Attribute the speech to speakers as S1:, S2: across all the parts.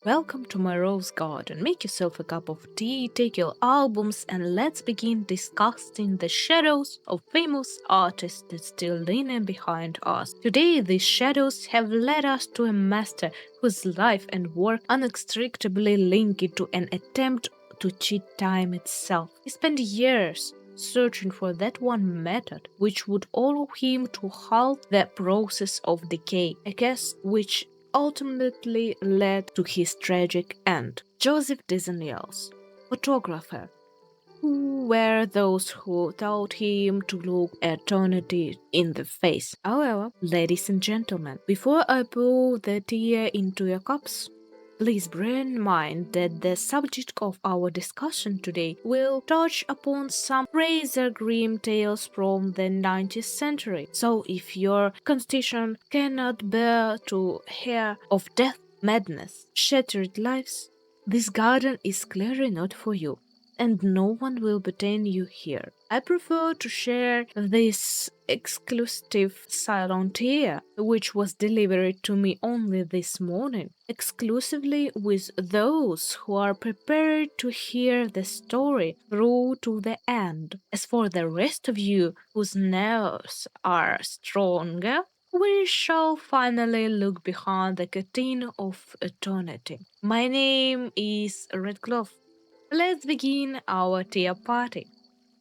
S1: Welcome to my rose garden. Make yourself a cup of tea, take your albums, and let's begin discussing the shadows of famous artists that still linger behind us. Today, these shadows have led us to a master whose life and work inextricably linked to an attempt to cheat time itself. He spent years searching for that one method which would allow him to halt the process of decay, a case which ultimately led to his tragic end. Joseph Desailly, photographer. Who were those who taught him to look eternity in the face? However, ladies and gentlemen, before I pour the tea into your cups, please bear in mind that the subject of our discussion today will touch upon some razor grim tales from the 19th century. So if your constitution cannot bear to hear of death, madness, shattered lives, this garden is clearly not for you, and no one will detain you here. I prefer to share this exclusive silent here, which was delivered to me only this morning, exclusively with those who are prepared to hear the story through to the end. As for the rest of you whose nerves are stronger, we shall finally look behind the curtain of eternity. My name is Red Glove. Let's begin our tea party.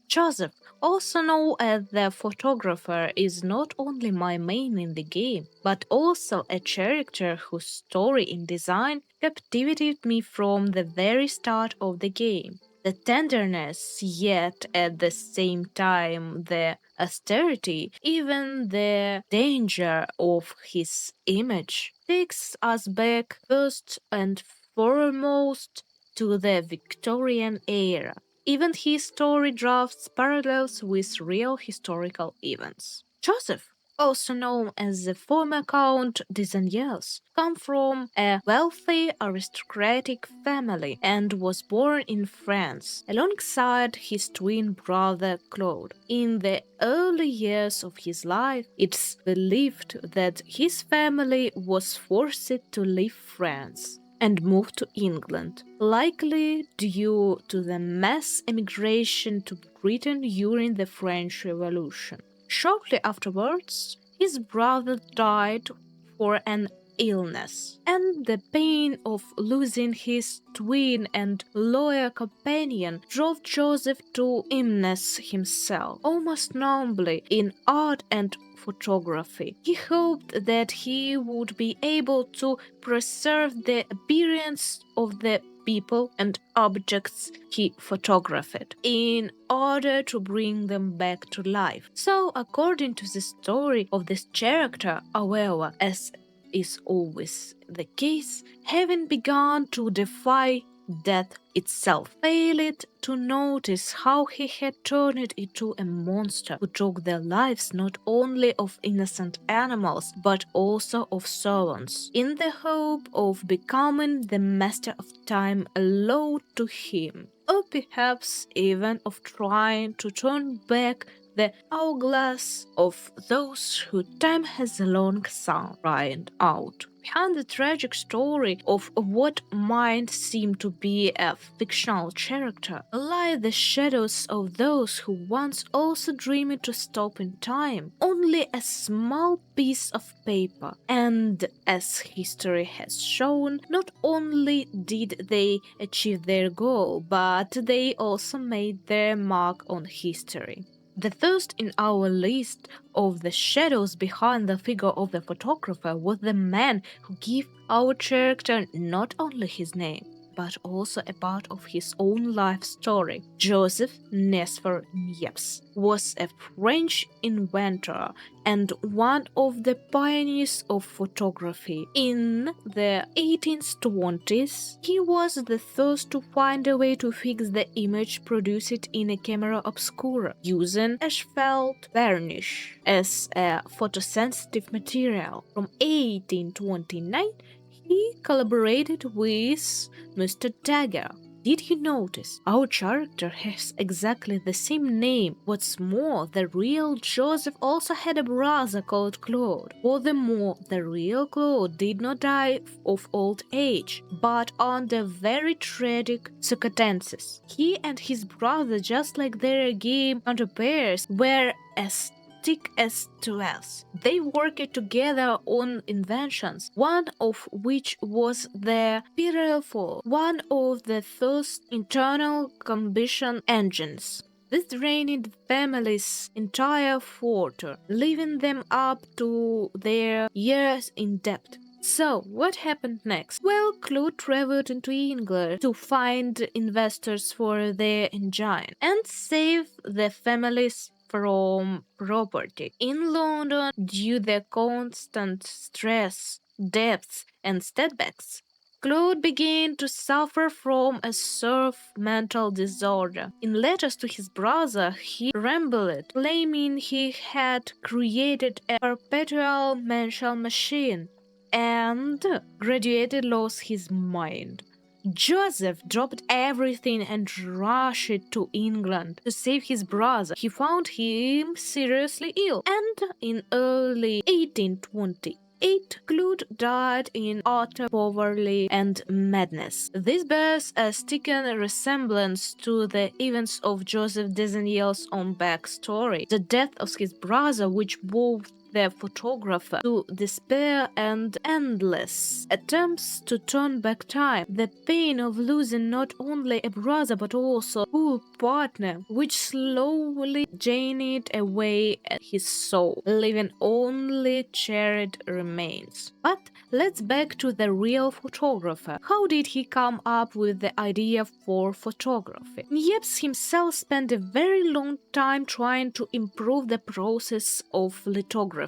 S1: Joseph, also known as the photographer, is not only my main in the game, but also a character whose story and design captivated me from the very start of the game. The tenderness, yet at the same time the austerity, even the danger of his image, takes us back first and foremost to the Victorian era. Even his story drafts parallels with real historical events. Joseph, also known as the former Count Desailly, come from a wealthy aristocratic family and was born in France alongside his twin brother Claude. In the early years of his life, it's believed that his family was forced to leave France and moved to England, likely due to the mass emigration to Britain during the French Revolution. Shortly afterwards, his brother died for an illness, and the pain of losing his twin and loyal companion drove Joseph to immerse himself, almost numbly, in art and photography. He hoped that he would be able to preserve the appearance of the people and objects he photographed in order to bring them back to life. So, according to the story of this character, however, as is always the case, having begun to defy death itself, failed to notice how he had turned into a monster who took the lives not only of innocent animals but also of servants, in the hope of becoming the master of time allowed to him, or perhaps even of trying to turn back the hourglass of those who time has long since run out. Behind the tragic story of what might seem to be a fictional character lie the shadows of those who once also dreamed to stop in time, only a small piece of paper. And as history has shown, not only did they achieve their goal, but they also made their mark on history. The first in our list of the shadows behind the figure of the photographer was the man who gave our character not only his name, but also a part of his own life story. Joseph Nicéphore Niépce was a French inventor and one of the pioneers of photography. In the 1820s, he was the first to find a way to fix the image produced in a camera obscura using asphalt varnish as a photosensitive material. From 1829, he collaborated with Mr. Daguerre Did you notice? Our character has exactly the same name. What's more, the real Joseph also had a brother called Claude. Furthermore, the real Claude did not die of old age, but under very tragic circumstances. He and his brother, just like their game counterparts, were as thick as twelve. They worked together on inventions, one of which was the powerful one of the first internal combustion engines. This drained the family's entire fortune, leaving them up to their years in debt. So, what happened next? Well, Claude traveled into England to find investors for their engine and save the families from property. In London, due to the constant stress, debts, and setbacks, Claude began to suffer from a sort of mental disorder. In letters to his brother, he rambled, claiming he had created a perpetual mental machine and gradually lost his mind. Joseph dropped everything and rushed to England to save his brother. He found him seriously ill, and in early 1828, Claude died in utter poverty and madness. This bears a striking resemblance to the events of Joseph Desanier's own backstory, the death of his brother, which moved the photographer to despair and endless attempts to turn back time. The pain of losing not only a brother but also a full partner, which slowly drained away at his soul, leaving only charred remains. But let's back to the real photographer. How did he come up with the idea for photography? Niépce himself spent a very long time trying to improve the process of lithography,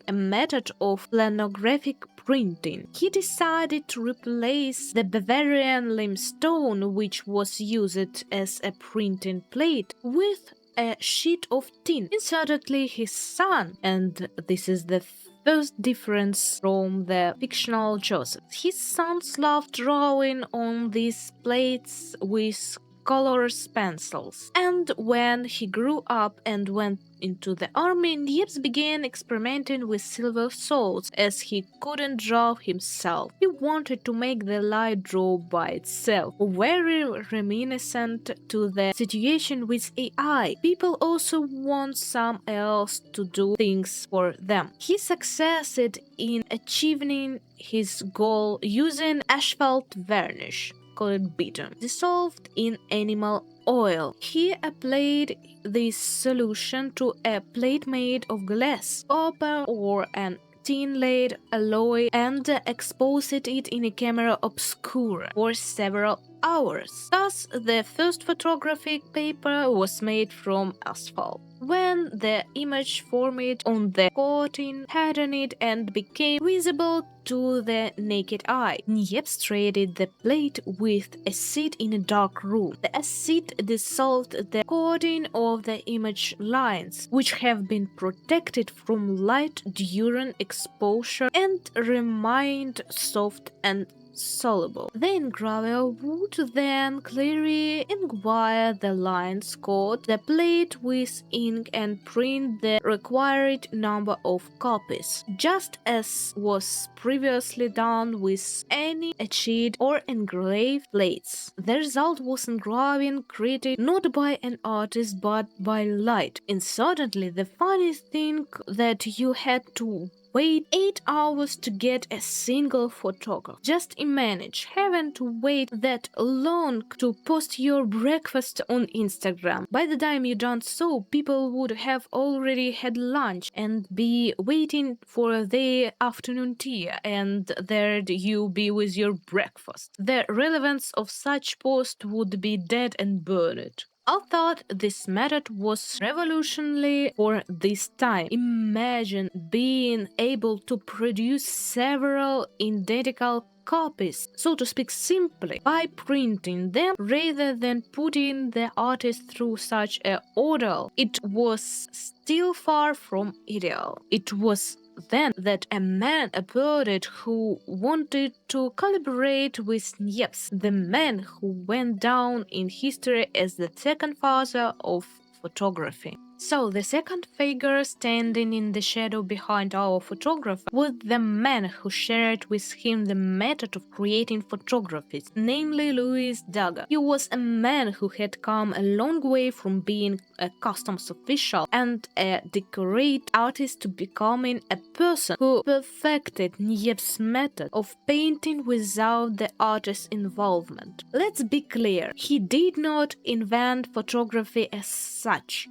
S1: a method of planographic printing. He decided to replace the Bavarian limestone, which was used as a printing plate, with a sheet of tin. Incidentally, his son, and this is the first difference from the fictional Joseph. His sons loved drawing on these plates with colorless pencils. And when he grew up and went into the army, Niépce began experimenting with silver swords as he couldn't draw himself. He wanted to make the light draw by itself, very reminiscent to the situation with AI. People also want someone else to do things for them. He succeeded in achieving his goal using asphalt varnish, called bitumen, dissolved in animal oil. He applied this solution to a plate made of glass, copper, or an tin-lead alloy and exposed it in a camera obscura for several hours. Thus, the first photographic paper was made from asphalt. When the image formed on the coating hardened and became visible to the naked eye, Niépce treated the plate with acid in a dark room. The acid dissolved the coating of the image lines, which have been protected from light during exposure and remained soft and soluble. The engraver would then clearly engrave the lines, coat the plate with ink, and print the required number of copies, just as was previously done with any etched or engraved plates. The result was engraving created not by an artist but by light. And certainly the funniest thing that you had to wait 8 hours to get a single photograph. Just imagine having to wait that long to post your breakfast on Instagram. By the time you done so, people would have already had lunch and be waiting for their afternoon tea, and there'd you be with your breakfast. The relevance of such post would be dead and burned. I thought this method was revolutionary for this time. Imagine being able to produce several identical copies, so to speak, simply by printing them rather than putting the artist through such a ordeal. It was still far from ideal. It was then that a man appeared who wanted to collaborate with Niépce, the man who went down in history as the second father of photography. So, the second figure standing in the shadow behind our photographer was the man who shared with him the method of creating photographies, namely Louis Daguerre. He was a man who had come a long way from being a customs official and a decorate artist to becoming a person who perfected Niépce's method of painting without the artist's involvement. Let's be clear, he did not invent photography as such,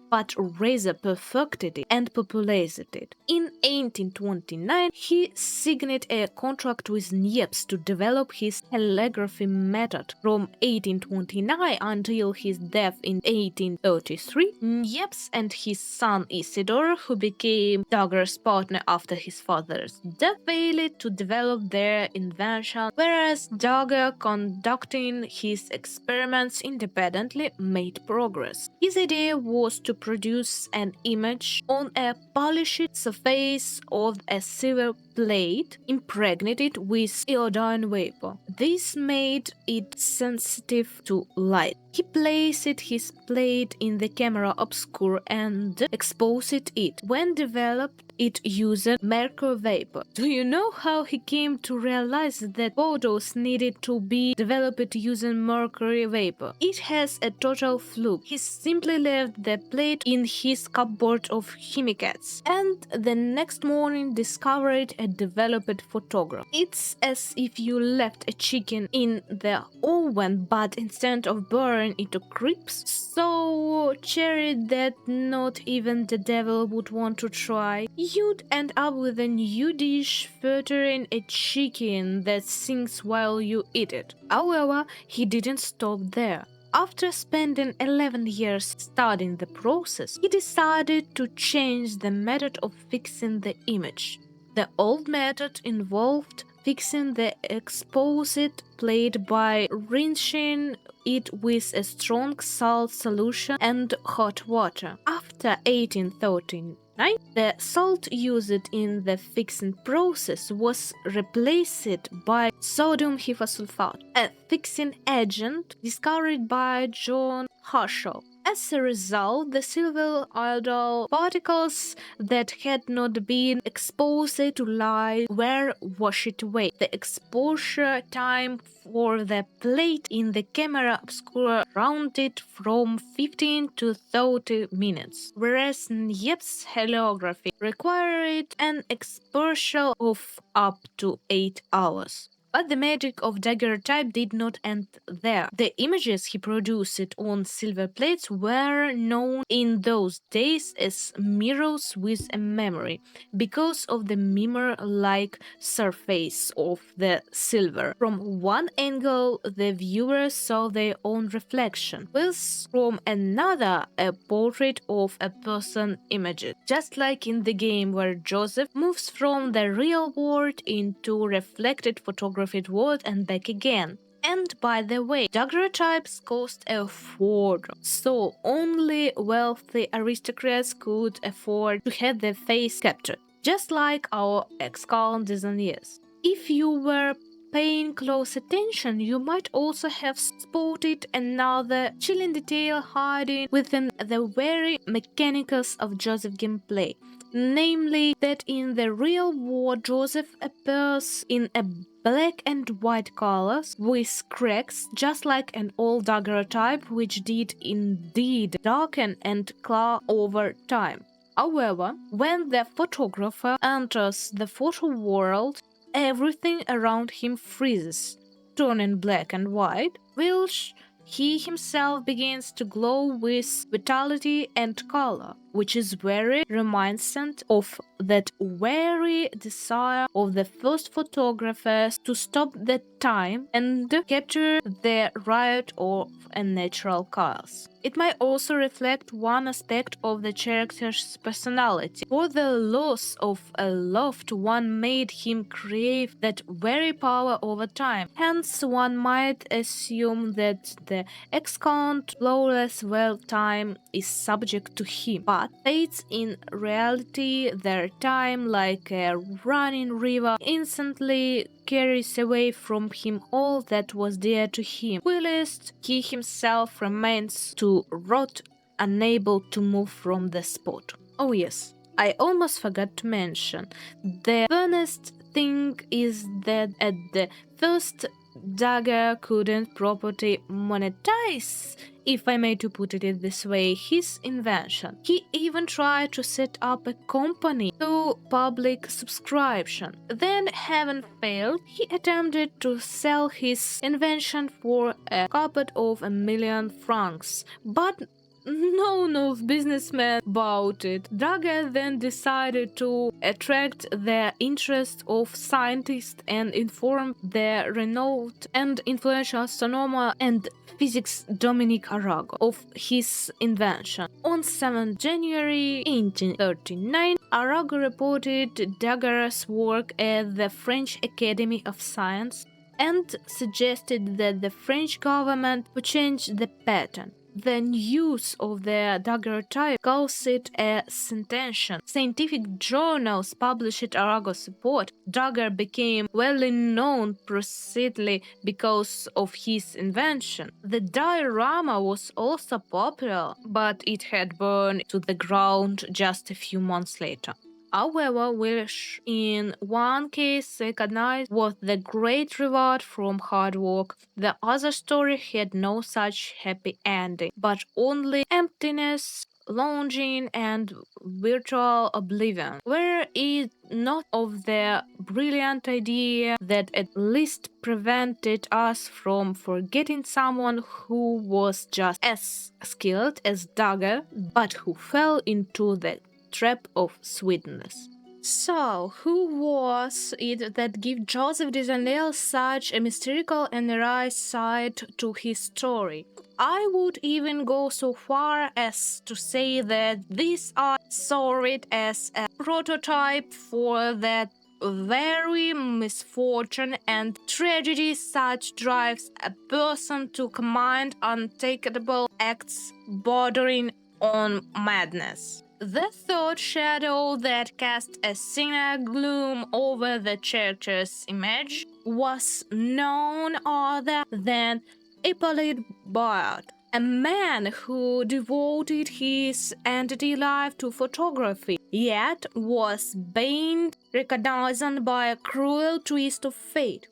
S1: but rather perfected it and popularized it. In 1829, he signed a contract with Niépce to develop his calligraphy method. From 1829 until his death in 1833, Niépce and his son Isidore, who became Daguerre's partner after his father's death, failed to develop their invention, whereas Daguerre, conducting his experiments independently, made progress. His idea was to produce an image on a polished surface of a silver plate impregnated with iodine vapor. This made it sensitive to light. He placed his plate in the camera obscure and exposed it. When developed, it used mercury vapor. Do you know how he came to realize that photos needed to be developed using mercury vapor? It has a total fluke. He simply left the plate in his cupboard of chemicals and the next morning discovered a developed photograph. It's as if you left a chicken in the oven, but instead of burning it to crisps, so cherry that not even the devil would want to try, you'd end up with a new dish featuring a chicken that sings while you eat it. However, he didn't stop there. After spending 11 years studying the process, he decided to change the method of fixing the image. The old method involved fixing the exposed plate by rinsing it with a strong salt solution and hot water. After 1839, the salt used in the fixing process was replaced by sodium hyposulfate, a fixing agent discovered by John Herschel. As a result, the silver iodine particles that had not been exposed to light were washed away. The exposure time for the plate in the camera obscura rounded from 15 to 30 minutes, whereas Niépce's heliography required an exposure of up to 8 hours. But the magic of daguerreotype did not end there. The images he produced on silver plates were known in those days as mirrors with a memory, because of the mirror-like surface of the silver. From one angle, the viewer saw their own reflection, whilst from another, a portrait of a person imaged. Just like in the game where Joseph moves from the real world into reflected photography world and back again. And by the way, daguerreotypes cost a fortune, so only wealthy aristocrats could afford to have their face captured, just like our ex-con designers. If you were paying close attention, you might also have spotted another chilling detail hiding within the very mechanicals of Joseph's gameplay. Namely, that in the real world, Joseph appears in a black and white colors with cracks, just like an old daguerreotype, which did indeed darken and cloud over time. However, when the photographer enters the photo world, everything around him freezes, turning black and white, whilst he himself begins to glow with vitality and color, which is very reminiscent of that very desire of the first photographers to stop the time and capture the riot of a natural chaos. It might also reflect one aspect of the character's personality, for the loss of a loved one made him crave that very power over time. Hence, one might assume that the ex-count flawless well time is subject to him, but states in reality their time, like a running river, instantly carries away from him all that was dear to him, whilst he himself remains to rot, unable to move from the spot. Oh yes, I almost forgot to mention, the funniest thing is that at the first Daguerre couldn't properly monetize, if I may to put it this way, his invention. He even tried to set up a company through public subscription. Then, having failed, he attempted to sell his invention for a couple of £1,000,000, but none of businessmen bought it. Daguerre then decided to attract the interest of scientists and inform the renowned and influential astronomer and physicist Dominique Arago of his invention. On 7 January 1839, Arago reported Daguerre's work at the French Academy of Science and suggested that the French government would change the pattern. The news of the daguerreotype caused it a sensation. Scientific journals published Arago's support. Daguerre became well known precisely because of his invention. The diorama was also popular, but it had burned to the ground just a few months later. However, which in one case recognized was the great reward from hard work, the other story had no such happy ending, but only emptiness, longing, and virtual oblivion. Were it not of the brilliant idea that at least prevented us from forgetting someone who was just as skilled as Daguerre, but who fell into the trap of sweetness. So, who was it that gave Joseph Deschanel such a mystical and rare side to his story? I would even go so far as to say that these are sorted as a prototype for that very misfortune and tragedy such drives a person to commit unthinkable acts bordering on madness. The third shadow that cast a sinister gloom over the character's image was none other than Hippolyte Bayard, a man who devoted his entire life to photography, yet was banned, recognized by a cruel twist of fate.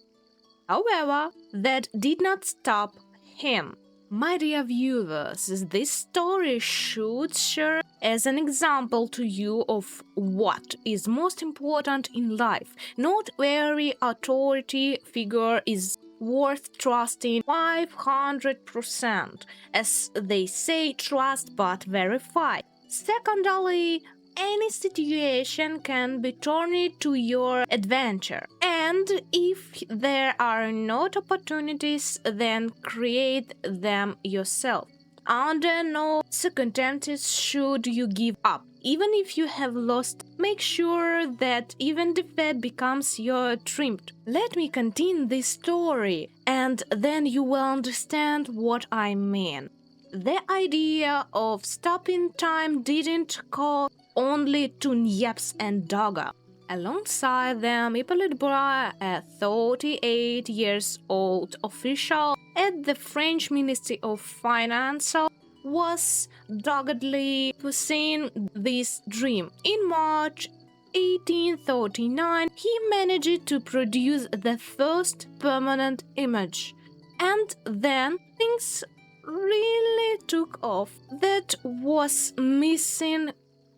S1: However, that did not stop him. My dear viewers, this story should serve as an example to you of what is most important in life. Not every authority figure is worth trusting 500%. As they say, trust but verify. Secondly, any situation can be turned to your adventure. And if there are not opportunities, then create them yourself. Under no circumstances should you give up. Even if you have lost, make sure that even defeat becomes your triumph. Let me continue this story, and then you will understand what I mean. The idea of stopping time didn't call only to Niépce and Daguerre. Alongside them, Hippolyte Bayard, a 38 years old official at the French Ministry of Finance, was doggedly pursuing this dream. In March 1839, he managed to produce the first permanent image, and then things really took off. That was missing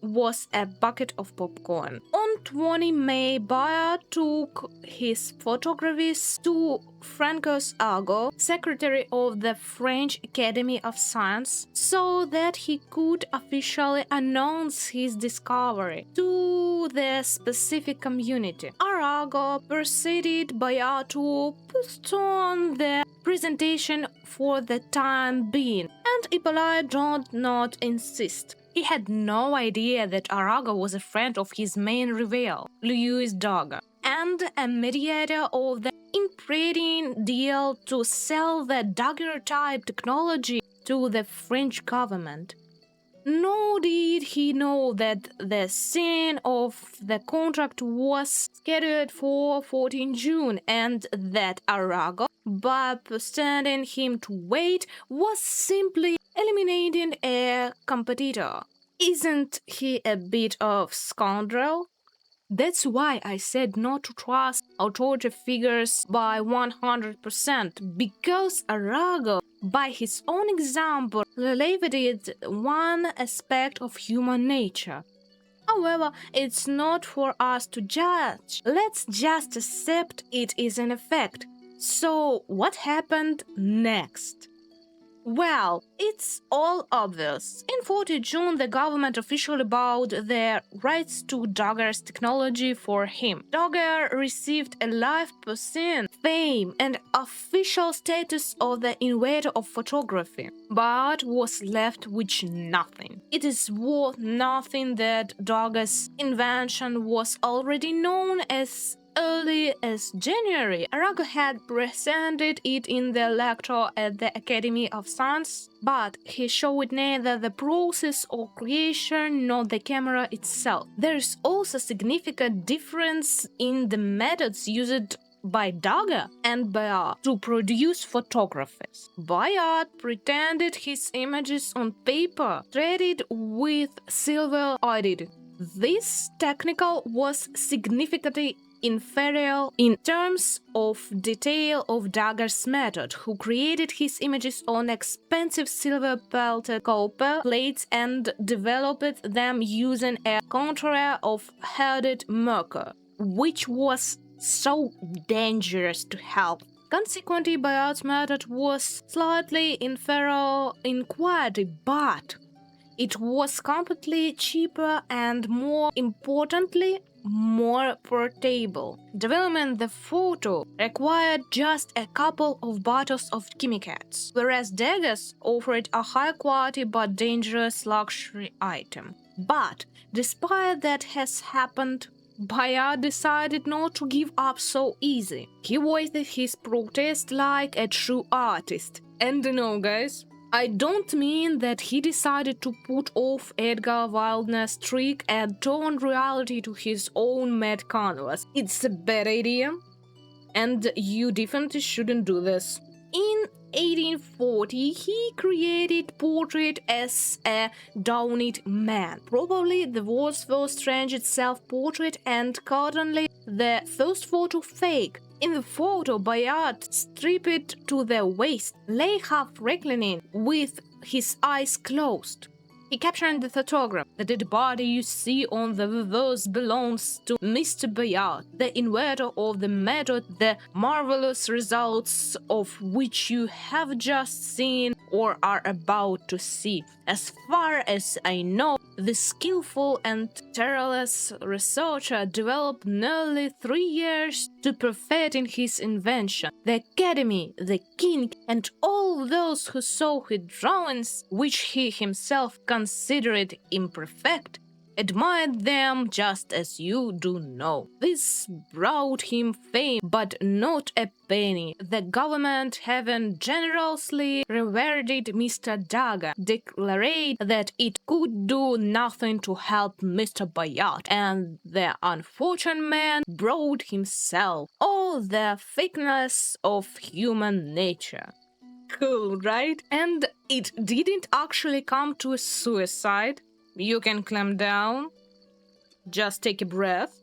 S1: was a bucket of popcorn. On 20 May, Bayard took his photographies to Francois Arago, secretary of the French Academy of Science, so that he could officially announce his discovery to the specific community. Arago persuaded Bayard to postpone the presentation for the time being, And Hippolyte did not insist. He had no idea that Arago was a friend of his main rival, Louis Daguerre, and a mediator of the impending deal to sell the Daguerre-type technology to the French government. Nor did he know that the signing of the contract was scheduled for 14 June and that Arago, by persuading him to wait, was simply eliminating a competitor. Isn't he a bit of scoundrel? That's why I said not to trust authoritative figures by 100%, because Arago, by his own example, elevated one aspect of human nature. However, it's not for us to judge. Let's just accept it is an effect. So, what happened next? Well, it's all obvious. In 40 June, the government officially bought their rights to Daguerre's technology for him. Daguerre received a life-percent fame and official status of the inventor of photography, but was left with nothing. It is worth nothing that Daguerre's invention was already known as early as January. Arago had presented it in the lecture at the Academy of Science, but he showed neither the process of creation nor the camera itself. There is also a significant difference in the methods used by Daguerre and Bayard to produce photographies. Bayard pretended his images on paper, treated with silver iodide. This technique was significantly inferior in terms of detail of Daguerre's method, who created his images on expensive silver-pelted copper plates and developed them using a contour of heated mercury, which was so dangerous to help. Consequently, Bayard's method was slightly inferior in quality, but it was completely cheaper and, more importantly, more portable. Developing the photo required just a couple of bottles of chemicals, whereas Daguerre offered a high quality but dangerous luxury item. But despite that has happened, Bayard decided not to give up so easy. He voiced his protest like a true artist. And guys, I don't mean that he decided to put off Edgar Wilderness' trick and turn reality to his own mad canvas. It's a bad idea, and you definitely shouldn't do this. In 1840, he created portrait as a doughnut man, probably the world's first strange self-portrait and currently the first photo fake. In the photo, Bayard, stripped to the waist, lay half reclining with his eyes closed. He captured the photograph. The dead body you see on the reverse belongs to Mr. Bayard, the inventor of the method, the marvelous results of which you have just seen or are about to see. As far as I know, the skillful and tireless researcher developed nearly 3 years to perfecting his invention. The Academy, the King, and all those who saw his drawings, which he himself considered imperfect, admired them just as you do know. This brought him fame, but not a penny. The government, having generously rewarded Mr. Daguerre, declared that it could do nothing to help Mr. Bayard, and the unfortunate man brought himself all the fakeness of human nature. Cool, right? And it didn't actually come to a suicide. You can calm down. Just take a breath.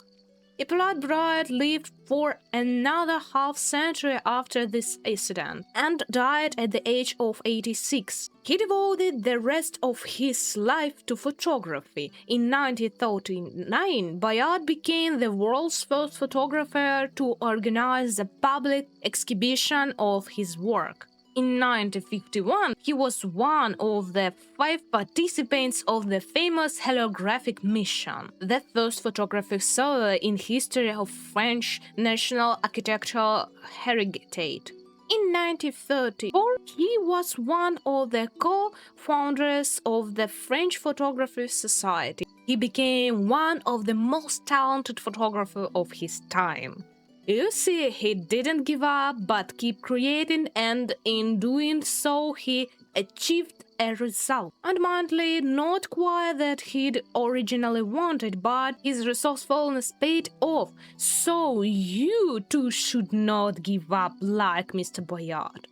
S1: Hippolyte Bayard lived for another half-century after this incident and died at the age of 86. He devoted the rest of his life to photography. In 1939, Bayard became the world's first photographer to organize a public exhibition of his work. In 1951, he was one of the 5 participants of the famous heliographic mission, the first photographic survey in history of French national architectural heritage. In 1934, he was one of the co-founders of the French Photography Society. He became one of the most talented photographers of his time. You see, he didn't give up but keep creating, and in doing so he achieved a result. Ultimately, not quite that he'd originally wanted, but his resourcefulness paid off. So you too should not give up like Mr. Bayard.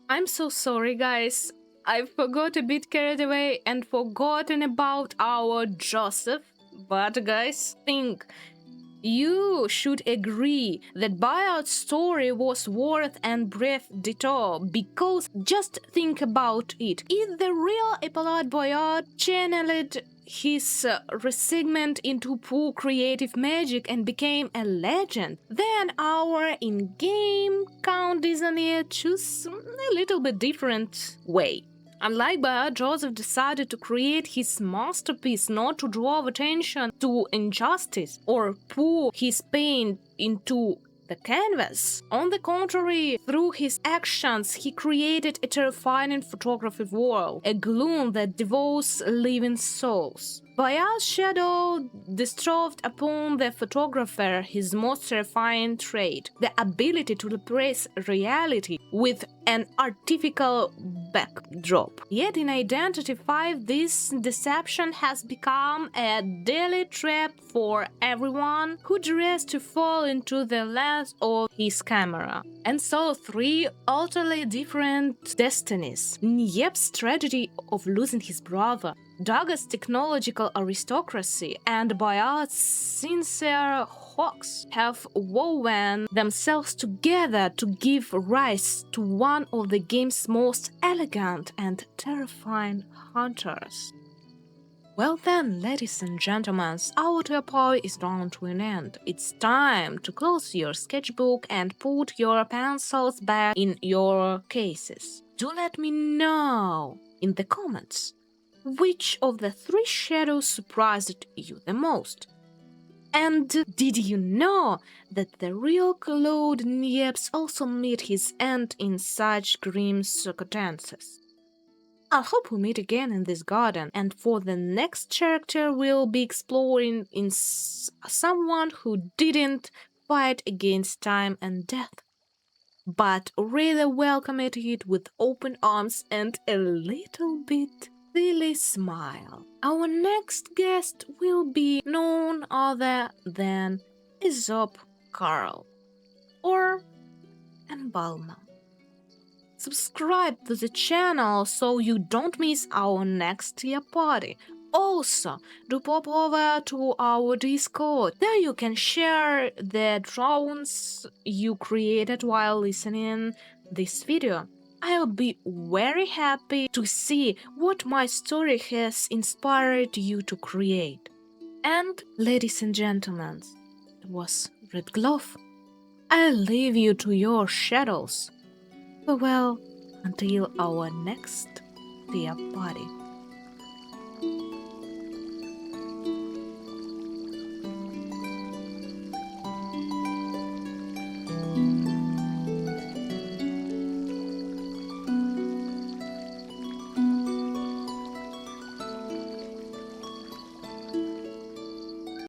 S1: I'm so sorry, guys. I forgot a bit carried away and forgotten about our Joseph. But guys, think. You should agree that Bayard's story was worth a brief detour, because just think about it. If the real Hippolyte Bayard channeled his resentment into pure creative magic and became a legend, then our in-game Count Disney chose a little bit different way. Unlike Bayard, Joseph decided to create his masterpiece not to draw attention to injustice or pour his pain into the canvas. On the contrary, through his actions, he created a terrifying photography world, a gloom that devours living souls. Bayard's shadow bestowed upon the photographer his most terrifying trait, the ability to replace reality with an artificial backdrop. Yet in identityv, this deception has become a daily trap for everyone who dares to fall into the lens of his camera. And so three utterly different destinies: Niépce's tragedy of losing his brother, Daguerre's technological aristocracy, and Bayard's sincere hoax have woven themselves together to give rise to one of the game's most elegant and terrifying hunters. Well then, ladies and gentlemen, our tour is drawn to an end. It's time to close your sketchbook and put your pencils back in your cases. Do let me know in the comments which of the three shadows surprised you the most. And did you know that the real Claude Niépce also met his end in such grim circumstances? I hope we meet again in this garden, and for the next character we'll be exploring in someone who didn't fight against time and death, but rather welcomed it with open arms and a little bit silly smile. Our next guest will be none other than Aesop Carl, or Embalmer. Subscribe to the channel so you don't miss our next year party. Also, do pop over to our Discord. There you can share the drawings you created while listening this video. I'll be very happy to see what my story has inspired you to create. And ladies and gentlemen, it was Red Glove. I'll leave you to your shadows. Farewell until our next tea party.